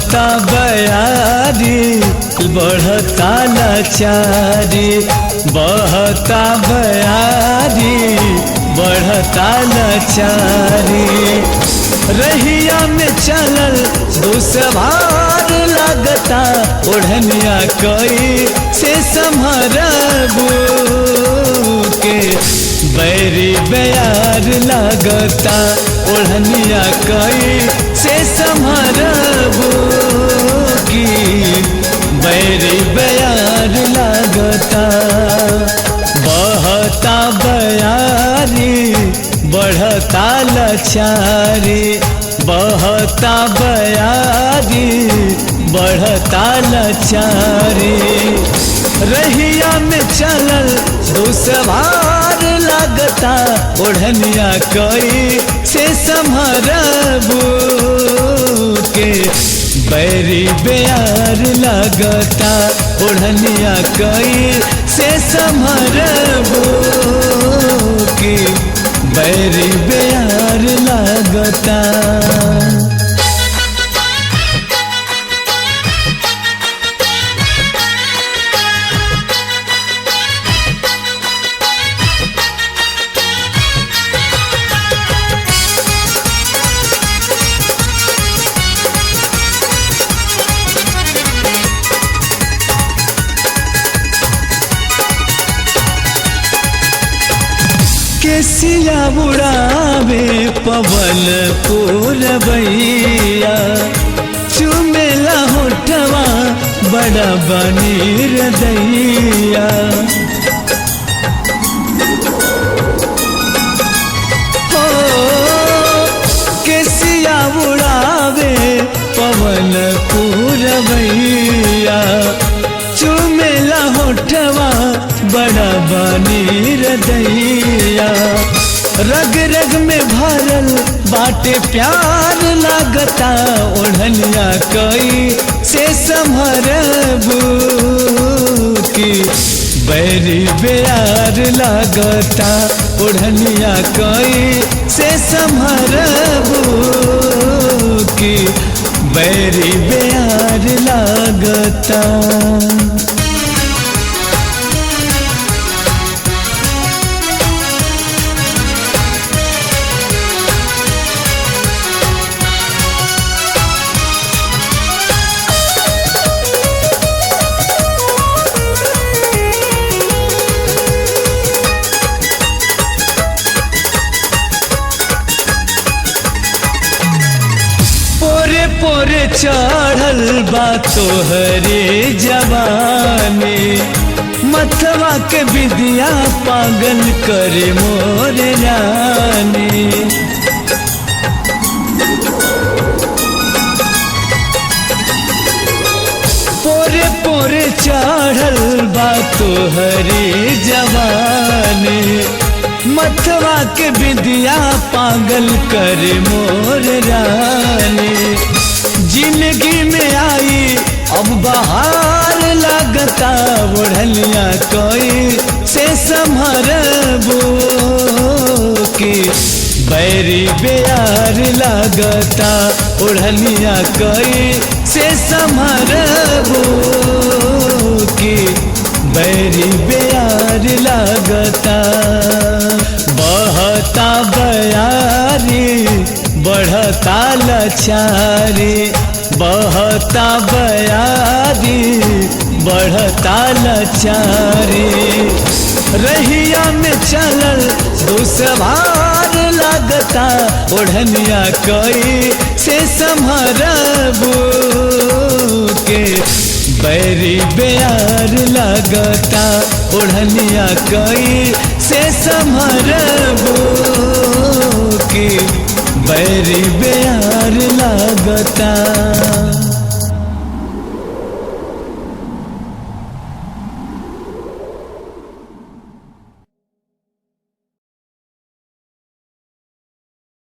बहता बयारी बढ़ता लाचारी, बहता बयारी बढ़ता लाचारी। रहिया में चलल दुसवार लगता, ओढ़निया कोई से संभरबू के बैरी बयार लगता, ओढ़निया कोई से संभरबू की बैरी बयार लगता। बहता बयारी बढ़ता लाचारी, बहता बयारी बढ़ता लाचारी। रहिया में चलल दुसवार लगता, ओढ़निया कोई से संभरबू के बैरी बयार लगता, ओढ़निया कोई से संभरबू की बैरी बयार लगता। केसिया उड़ावे पवन पूरबैया, चुमेला होठवा बड़ा बनीर दैया। हो केसिया उड़ावे पवन पूरबैया, चुमेला होठवा बड़ा बनीर दैया। रग रग में भरल बाटे प्यार लगता, ओढ़निया कोई से संभरबू की बैरी बयार लगता, ओढ़निया कोई से संभरबू की बैरी बयार लगता। पोरे पोरे चढ़ल बा तोहरे जवानी, मथवा के विदिया पागल करे मोर रानी। पोरे पोरे चढ़ल बा तोहरे जवानी, मथवा के विदिया पागल करे मोर रानी। जिंदगी में आई अब बहार लगता, ओढ़निया कोई से संभरबू की बैरी बयार लगता, ओढ़निया कोई से संभरबू की बैरी बयार लगता। बहता बयारी बढ़ता लाचारी, बहता बयारी बढ़ता लाचारी। रहिया में चलल दुसवार लगता, ओढ़निया कोई से संभरबू के बैरी बयार लगता, ओढ़निया कोई से संभरबू की बैरी बयार लगता।